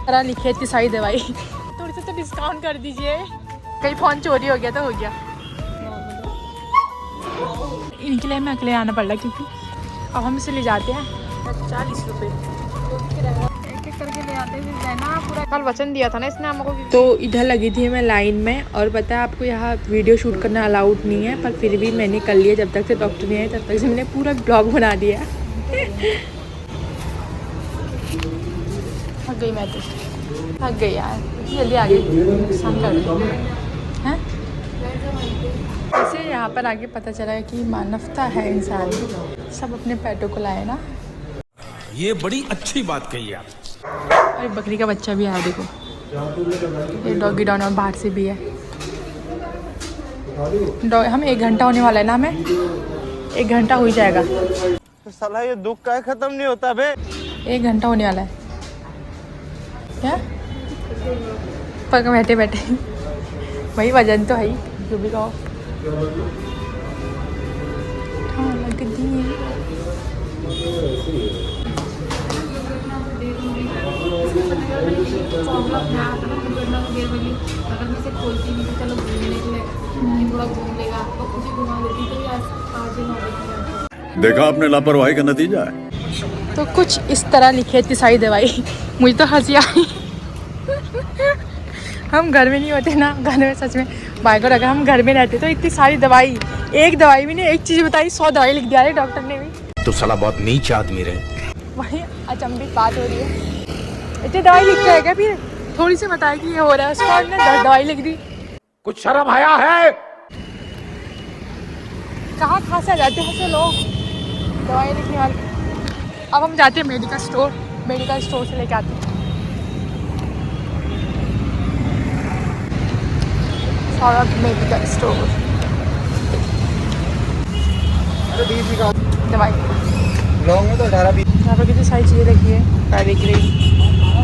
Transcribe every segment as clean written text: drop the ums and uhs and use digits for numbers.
तरह लिखी इतनी सारी दवाई थोड़ी सी तो डिस्काउंट कर दीजिए, कहीं फ़ोन चोरी हो गया तो हो गया। इनके लिए हमें अकेले आना पड़ रहा क्योंकि अब हम इसे ले जाते हैं 40 रुपये एक एक करके ले आते हैं ना। पूरा कल वचन दिया था ना इसने हमको। तो इधर लगी थी मैं लाइन में, और पता है आपको यहाँ वीडियो शूट करना अलाउड नहीं है, पर फिर भी मैंने कर लिया। जब तक से डॉक्टर नहीं आए तब तक से मैंने पूरा ब्लॉग बना दिया। थक गई मैं तो, थक गई यार, जल्दी आ गई नुकसान कर हैं। वैसे यहाँ पर आगे पता चला है कि मानवता है इंसान, सब अपने पेटों को लाए ना। ये बड़ी अच्छी बात कही आप। और बकरी का बच्चा भी आया देखो, ये डॉगी डॉन और बाहर से भी है। हम 1 घंटा होने वाला है ना, हमें 1 घंटा हो ही जाएगा। तो साला ये दुख का खत्म नहीं होता बे। 1 घंटा होने वाला है क्या पर बैठे बैठे वही वजन तो है ही, जो भी कहो। हाँ लग दी अगर मैं इसे खोलती नहीं तो चलो घूमने के लिए थोड़ा घूम लेगा, तो कुछ घुमा देती तो आज 9 देखा आपने लापरवाही का नतीजा है। तो कुछ इस तरह लिखी इतनी सारी दवाई मुझे तो हंसी आई। हम घर में नहीं होते ना, घर में सच में बाइक, अगर हम घर में रहते तो इतनी सारी दवाई, एक दवाई भी नहीं, एक चीज़ बताई 100 दवाई लिख दिया है डॉक्टर ने भी। तो साला बहुत नीच आदमी रहे। वही अचंभित बात हो रही है, इतनी दवाई लिख के है क्या? फिर थोड़ी सी बताया कि ये हो रहा है, उसको हमने 10 दवाई लिख दी। कुछ शर्म आया है? कहाँ कहाँ से आ जाते हैं ऐसे लोग दवाई लिखने वाले। अब हम जाते हैं मेडिकल स्टोर, मेडिकल स्टोर से लेके आते हैं सारा मेडिकल स्टोर। दवाई लॉन्ग में तो 18-20। यहाँ पर कितनी सारी चीज़ें रखी है, पेडिग्री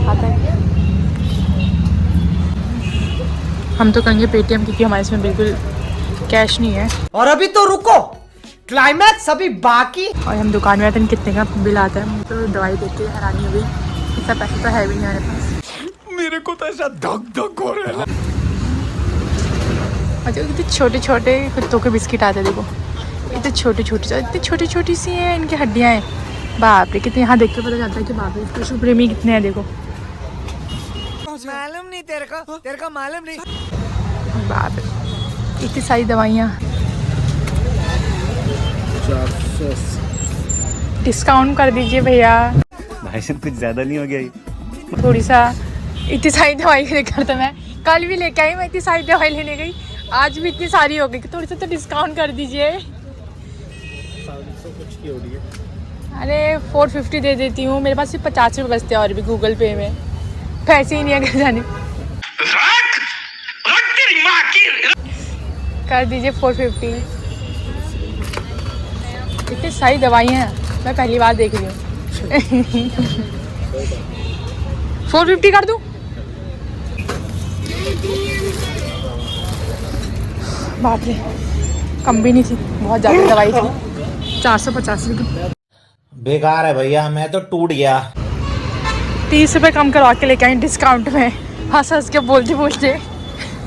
आता है। हम तो कहेंगे पेटीएम, क्योंकि हमारे इसमें बिल्कुल कैश नहीं है। और अभी तो रुको, क्लाइमैक्स अभी बाकी। और हम दुकान में आते हैं, कितने का बिल आता है, मुझे तो दवाई देख के हैरानी हुई, इतना पैसा तो है भी नहीं हमारे पास। मेरे को तो ऐसा धक धक हो रहा है। अच्छा कितने छोटे छोटे कुत्तों के बिस्किट आते हैं, देखो इतने छोटे छोटे, इतनी छोटी छोटी सी हैं इनकी हड्डियाँ हैं। बाप रे कितने, यहाँ देख के पता चलता है कि बाप रे पशु प्रेमी कितने हैं। देखो मालूम नहीं तेरे को मालूम नहीं। बाप रे इतनी सारी दवाइयाँ। डिस्काउंट कर दीजिए भैया। भाई साहब कुछ ज्यादा नहीं हो गया ये? थोड़ी सा, इतनी सारी दवाई लेकर तो मैं कल भी लेके आई, मैं इतनी सारी दवाई लेने गई, आज भी इतनी सारी हो गई, थोड़ी सा तो डिस्काउंट कर दीजिए। अरे 450 दे देती हूँ, मेरे पास सिर्फ 50 रुपये बचते हैं और भी गूगल पे में पैसे ही नहीं है घर जाने। कर दीजिए 450। इतनी सारी दवाइयाँ हैं, मैं पहली बार देख रही हूँ। 450 कर दूँ? बाप रे कम भी नहीं थी, बहुत ज़्यादा दवाई थी। 450 रुपये बेकार है भैया, मैं तो टूट गया। 30 रुपये कम करवा के लेके आई डिस्काउंट में, हंस हंस के बोलते बोलते,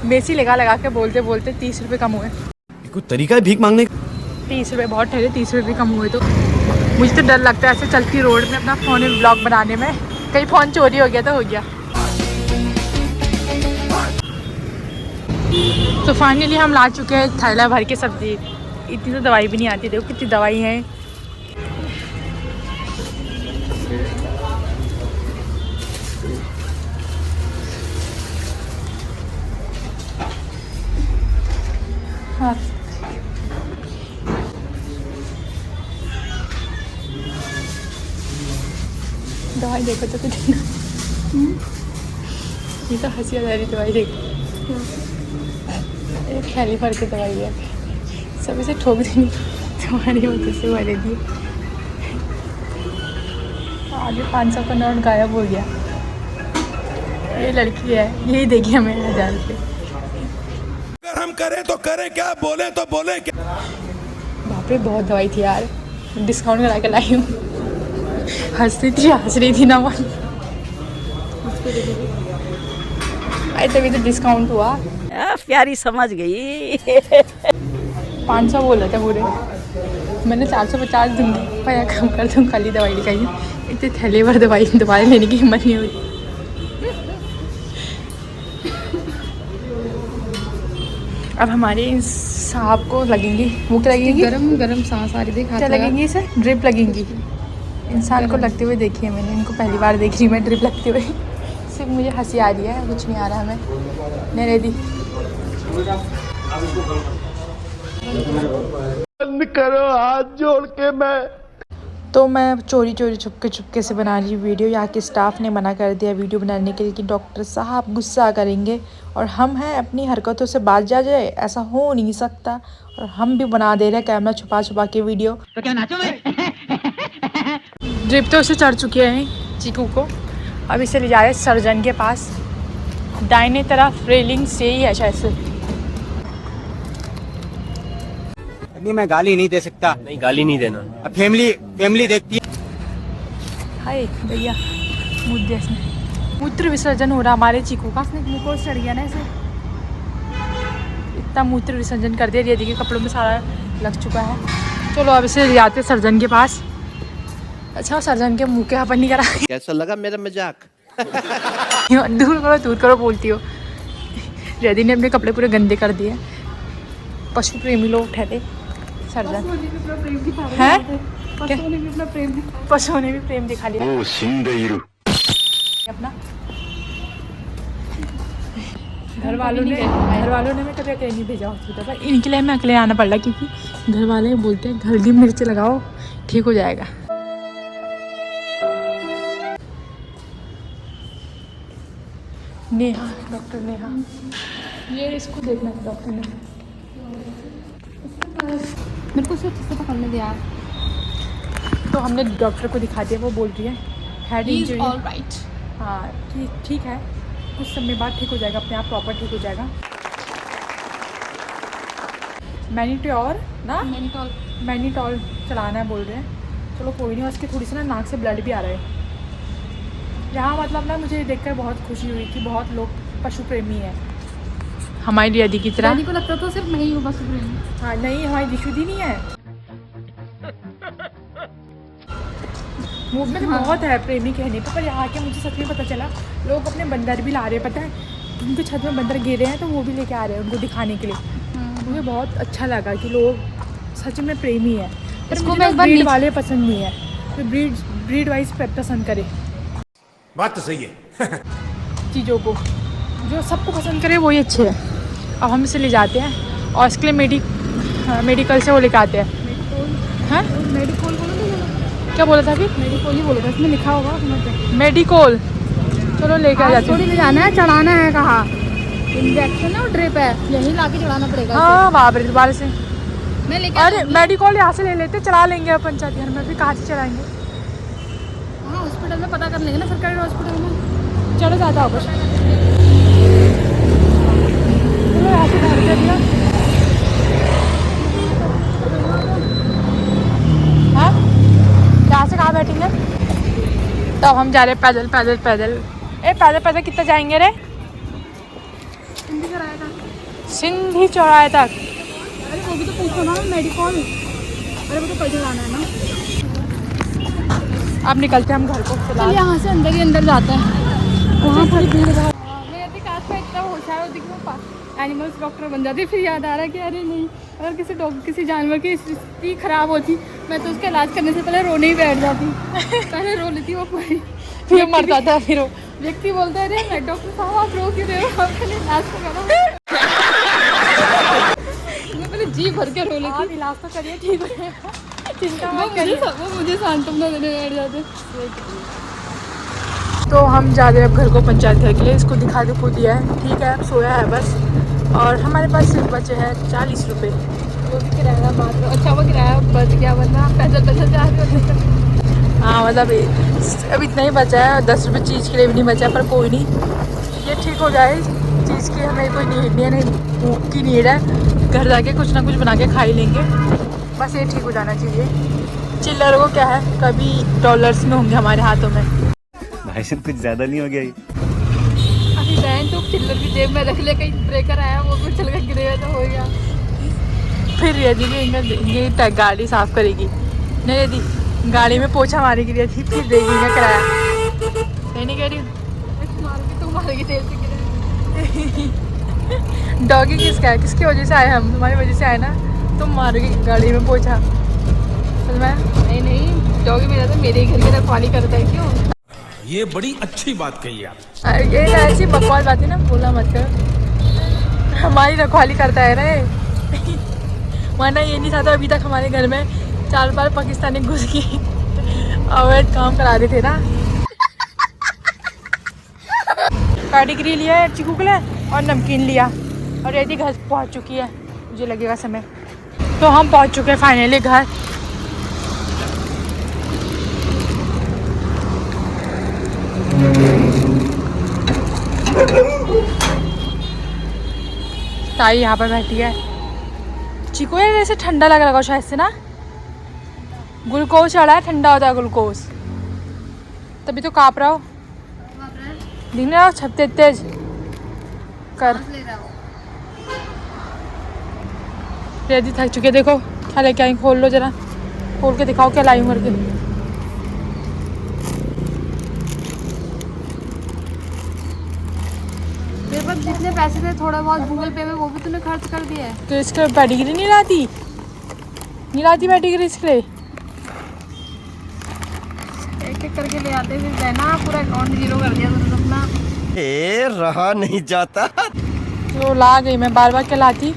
बेसी लगा के बोलते बोलते 30 रुपये कम हुए। कोई तरीका है भीख मांगने का? 30 रुपये बहुत ठहरे, 30 रुपये कम हुए। तो मुझे तो डर लगता है ऐसे चलती रोड में अपना फ़ोन में ब्लॉग बनाने में, कहीं फ़ोन चोरी हो गया तो हो गया। तो फाइनली हम ला चुके हैं थैला भर के सब्जी। इतनी तो दवाई भी नहीं आती, देखो कितनी दवाई है। हाँ दवाई देखो तो कितना, ये तो हंसी आ रही दवाई देखो, एक थैली भर के दवाई है, सभी से ठोक देनी तुम्हारी वजह से भरे दी। आगे 500 का नोट गायब हो गया। ये लड़की है, यही देगी हमें 1000 रुपये। अगर हम करें तो करें क्या, बोले तो बोले क्या। बाप रे बहुत दवाई थी यार, डिस्काउंट करा के लाई हूँ। हंस रही थी ना मन। अरे तभी तो डिस्काउंट हुआ। प्यारी समझ गई। 500 बोला था पूरे, मैंने 450 दूंगी भैया, कम कर दूँ, खाली दवाई लिखाई। इतने थैले भर दवाई दोबारा लेने की हिम्मत नहीं होती। अब हमारे इन सांप को लगेंगी, वो क्या लगेंगी, गरम गरम सांस आ रही थी। क्या लगेंगी, इसे ड्रिप लगेंगी। इंसान को लगते हुए देखी है मैंने, इनको पहली बार देख रही मैं ड्रिप लगते हुए। सिर्फ मुझे हंसी आ रही है, कुछ नहीं आ रहा हमें। नहीं रेडी, बंद करो हाथ जोड़ के। तो मैं चोरी चुपके से बना रही वीडियो। यहाँ के स्टाफ ने मना कर दिया वीडियो बनाने के लिए कि डॉक्टर साहब गुस्सा करेंगे, और हम हैं अपनी हरकतों से बाज जाए, ऐसा हो नहीं सकता। और हम भी बना दे रहे हैं कैमरा छुपा के वीडियो। तो क्या नाचो मैं? ड्रिप तो उसे चढ़ चुके हैं चीकू को। अब इसे ले जा रहे सर्जन के पास। दाहिने तरफ रेलिंग से ही है शायद से। नहीं, मैं गाली नहीं दे सकता। नहीं, गाली नहीं देना। अब फैमिली देखती है। हाय भैया, मूत्र विसर्जन हो रहा हमारे चीकू का। मुँह को चढ़ गया ना ऐसे, इतना मूत्र विसर्जन कर दिया। दीदी के कपड़ों में सारा लग चुका है। चलो अब इसे ले जाते सर्जन के पास। अच्छा, सर्जन के मुँह के अपन नहीं करा। कैसा लगा मेरा मजाक? दूर करो बोलती हो। रेडी ने अपने कपड़े पूरे गंदे कर दिए। पशु प्रेमी लोग ठहरे सर्जन है। पशुओं ने भी प्रेम दिखा लिया अपना। घर वालों ने मैं कभी अकेले नहीं भेजा हॉस्पिटल पर। इनके लिए मैं अकेले आना पड़ रहा, क्योंकि घर वाले बोलते हैं हल्दी मिर्च लगाओ ठीक हो जाएगा। नेहा, डॉक्टर नेहा, ये इसको देखना था डॉक्टर ने। मेरे को सिर्फ पकड़ने दिया। तो हमने डॉक्टर को दिखा दिया, वो बोल रही है हेड इंजरी। All right. हाँ ठीक है, कुछ समय बाद ठीक हो जाएगा, अपने आप प्रॉपर ठीक हो जाएगा। मैनिटॉल चलाना है बोल रहे हैं। चलो कोई नहीं। उसकी थोड़ी सी ना नाक से ब्लड भी आ रहा है यहाँ। मतलब ना मुझे देखकर बहुत खुशी हुई कि बहुत लोग पशु प्रेमी हैं हमारी यदि की तरह। को लगता तो सिर्फ मैं ही हूँ बस प्रेमी। हाँ नहीं, हमारी दिशुदी नहीं है। मूवमेंट बहुत है प्रेमी कहने पे, पर यहाँ के मुझे सच में पता चला लोग अपने बंदर भी ला रहे हैं। पता है, उनके छत में बंदर गिरे हैं तो वो भी लेके आ रहे हैं उनको दिखाने के लिए। मुझे बहुत अच्छा लगा कि लोग सच में प्रेमी है। पर मुझे ब्रीड वाले पसंद नहीं है, तो ब्रीड वाइज पसंद करे बात तो सही है। चीज़ों को, जो सबको पसंद करे वही अच्छे है। अब हम इसे ले जाते हैं और इसके लिए मेडिकल से वो लेके आते हैं। हाँ मेडिकोल बोलो क्या बोला था अभी? मेडिकोल ही बोला था, इसमें लिखा होगा मेडिकोल। चलो लेके आ जाते थोड़ी ले जाना है, चढ़ाना है। कहाँ इंजेक्शन है और ड्रिप है, यहीं लाके चढ़ाना पड़ेगा। हाँ बाबरे दोबारा से मैं लेके अरे मेडिकोल यहाँ से ले लेते, चला लेंगे अपन। पंचायत में भी कहाँ से चलाएंगे? हाँ हॉस्पिटल में पता कर लेंगे ना, सरकारी हॉस्पिटल में चढ़ जाता होगा। चलो यहाँ से घर कर दिया। हाँ यहाँ से कहाँ बैठेंगे? तो हम जा रहे हैं पैदल। पैदल कितना जाएंगे रे? सिंधी चौराहे तक। अरे वो भी तो पूछो ना मेडिकोल। अरे वो तो पैदल आना है ना। अब निकलते हैं हम घर को फिलहाल। यहाँ से अंदर ही अंदर जाते हैं, वहाँ थोड़ी भीड़ है। मैं यदि काश में इतना होशियार होती कि मैं एनिमल्स डॉक्टर बन जाती। फिर याद आ रहा कि अरे नहीं, अगर किसी जानवर की स्थिति खराब होती, मैं तो उसका इलाज करने से पहले रोने ही बैठ जाती। पहले रो लेती वो पूरी, फिर मरता था। फिर वो व्यक्ति बोलता है अरे डॉक्टर साहब आप रो क्यों रहे हो, आप पहले इलाज तो करो। मैं पहले जी भर के रो लेती। इलाज तो करिए, ठीक हो जाएगा, चिंता मत वो करिए। मुझे सांत्वना देने बैठ जाते। तो हम जा रहे हैं अब घर को, पंचायत घर के लिए। इसको दिखा के खो दिया है, ठीक है, अब सोया है बस। और हमारे पास सिर्फ बचे हैं 40 रुपये। वो भी किराया बात। अच्छा वो किराया बच गया, वरना पैदल जा रहे होते। हाँ मतलब अब इतना ही बचा है, 10 रुपये चीज़ के लिए भी नहीं बचा। पर कोई नहीं, ये ठीक हो जाए। चीज़ की हमें कोई नीड नहीं है, नहीं भूख की नीड है। घर जाके कुछ ना कुछ बना के खा ही लेंगे, बस ये ठीक हो जाना चाहिए। चिल्लर को क्या है, कभी डॉलर्स में होंगे हमारे हाथों में। भाई साहब कुछ ज़्यादा नहीं हो गया ये? बहन तो चिल्लर भी जेब में रख ले, कहीं ब्रेकर आया वो भी चल के गिरेगा तो होएगा। फिर यदि ये गाड़ी साफ करेगी नहीं, यदि गाड़ी में पोछा मारेगी थी, फिर देगी इनका किराया। सही नहीं कह रही हूँ? तू मारेगी तेल से गिरे। डॉगी किसका है? किसकी वजह से आए हम? तुम्हारी वजह से आए ना। तुम मारोगी गाड़ी में पोछा। चल मैं नहीं डॉगी मेरा तो मेरे ही घर की रखवाली करता है। क्यों? ये बड़ी अच्छी बात कही आप। ये ऐसी बकवास बात है ना, बोला मत कर। हमारी रखवाली करता है रे। वरना ये नहीं चाहता अभी तक हमारे घर में 4 बार पाकिस्तानी घुस के अवैध काम करा रहे थे ना। पेडिग्री लिया है चीकू के लिए और नमकीन लिया, और यदि घर पहुंच चुकी है, मुझे लगेगा समय। तो हम पहुंच चुके हैं फाइनली घर। ताई यहाँ पर बैठी है। चीकू यार ऐसे ठंडा लग रहा है शायद से ना, ग्लूकोज चढ़ा है, ठंडा होता है ग्लूकोज, तभी तो काँप रहा हो। दिख रहा हो छपते तेज कर। रेडी थक चुके, देखो क्या लेके आई, खोल लो जरा, खोल के दिखाओ क्या लाई हूँ करके। मेरे पास जितने पैसे थे थोड़ा बहुत गूगल पे में वो भी तूने खर्च कर दिया है। तो इसके पेडिग्री नहीं लाती पेडिग्री इसके लिए। एक एक करके ले आते फिर रहना, पूरा अकाउंट जीरो कर दिया तूने अपना। रहा नहीं जाता। तो ला गई मैं, बार बार क्या लाती।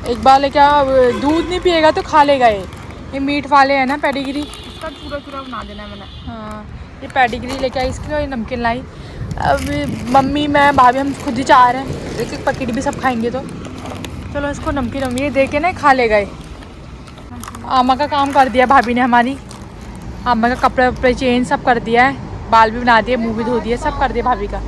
एक बार लेके दूध नहीं पिएगा तो खा लेगा ये मीट वाले है ना पेडिग्री। इसका पूरा पूरा बना देना है मैंने। हाँ ये पेडिग्री लेके आई इसकी, और ये नमकीन लाई। अब मम्मी मैं भाभी हम खुद ही चाह रहे हैं, एक एक पैकेट भी सब खाएंगे तो चलो इसको नमकीन ये दे के ना खा ले गए। आमा का काम कर दिया भाभी ने हमारी, आमा का कपड़े वपड़े चेंज सब कर दिया है, बाल भी बना दिए, मुँह भी धो दिया, सब कर दिया भाभी का।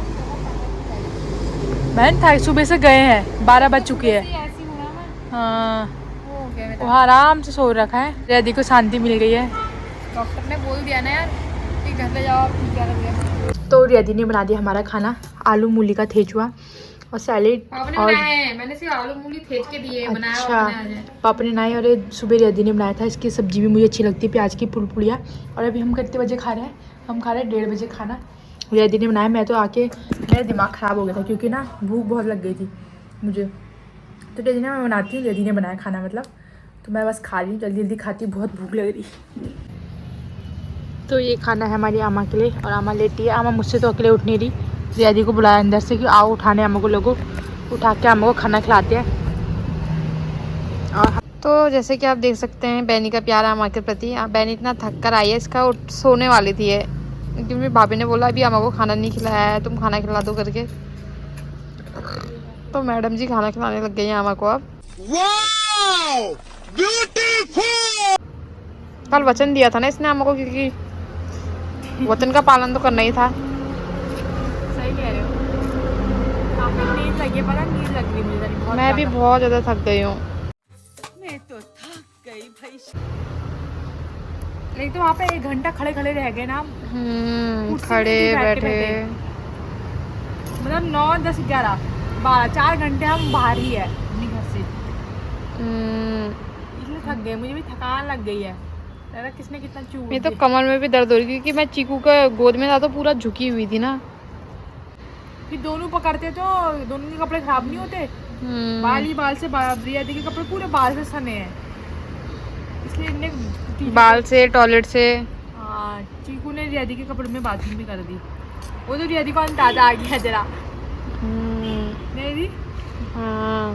बहन था सुबह से गए हैं, 12 बज चुके हैं। ऐसी हूँ ना मैं, हाँ वो हो गया मेरा। वो आराम से सो रखा है। रेडी को शांति मिल गई है। डॉक्टर ने बोल दिया ना यार कि घर ले जाओ, आप क्या कर दिया। तो रियादी ने बना दिया हमारा खाना, आलू मूली का ठेचुआ और सैलेड। पापा ने और बनाया है, मैंने सिर्फ आलू मूली ठेच के दिए, बनाया अच्छा पापा ने आज है। पापा ने बनाई, और ये सुबह रियादी ने बनाया था। इसकी सब्जी भी मुझे अच्छी लगती है, प्याज की पुड़पुड़िया। और अभी हम कितने बजे खा रहे हैं? हम खा रहे हैं 1:30 बजे खाना। रियादी ने बनाया, मैं तो आके मेरा दिमाग ख़राब हो गया था क्योंकि ना भूख बहुत लग गई थी मुझे। तो रियादी ने मैं बनाती हूँ, रियादी ने बनाया खाना मतलब, तो मैं बस खा रही हूँ, जल्दी जल्दी खाती हूँ, बहुत भूख लग रही। तो ये खाना है हमारी आमा के लिए, और आमा लेटी है। आमा मुझसे तो अकेले उठ नहीं रही, रियादी को बुलाया अंदर से कि आओ उठाने आमा को, लोगों उठा के आमा को खाना खिलाते हैं। और तो जैसे कि आप देख सकते हैं बैनी का प्यार आमा के प्रति। बैनी इतना थक कर आई है, इसका सोने वाली थी है, क्योंकि मेरी भाभी ने बोला अभी आमा को खाना नहीं खिलाया है, तुम खाना खिला दो करके। तो मैडम जी खाना खिलाने लग गई हैं आमा को। अब कल वचन दिया था ना इसने आमा को, क्योंकि वचन का पालन तो करना ही था। सही कह रहे हो, काफी नींद लगी है, पता नींद लग रही मुझे बहुत। मैं भी बहुत ज़्यादा थक गई हूँ। मैं तो थक गई भाई। लेकिन तो वहाँ पे 1 घंटा खड़े खड़े रह गए ना, कुर्सी खड़े पे बैठे। मतलब 9, 10, 11, 12, 4 घंटे हम बाहर ही है अपने घर से, इसलिए थक गए। मुझे भी थकान लग गई है, लग रहा किसने कितना चूड़ मेरी तो कमर में भी दर्द हो रही, क्योंकि मैं चीकू का गोद में था तो पूरा झुकी हुई थी ना। फिर दोनों पकड़ते तो दोनों के कपड़े खराब नहीं होते। बाल ही बाल से, रियादी के कपड़े पूरे बाल से सने हैं, इसलिए इनने बाल से, टॉयलेट से। हाँ चीकू ने रियादी के कपड़े में बाथरूम भी कर दी। वो तो रियादी को अंदाजा आ गया जरा, नहीं दी। हाँ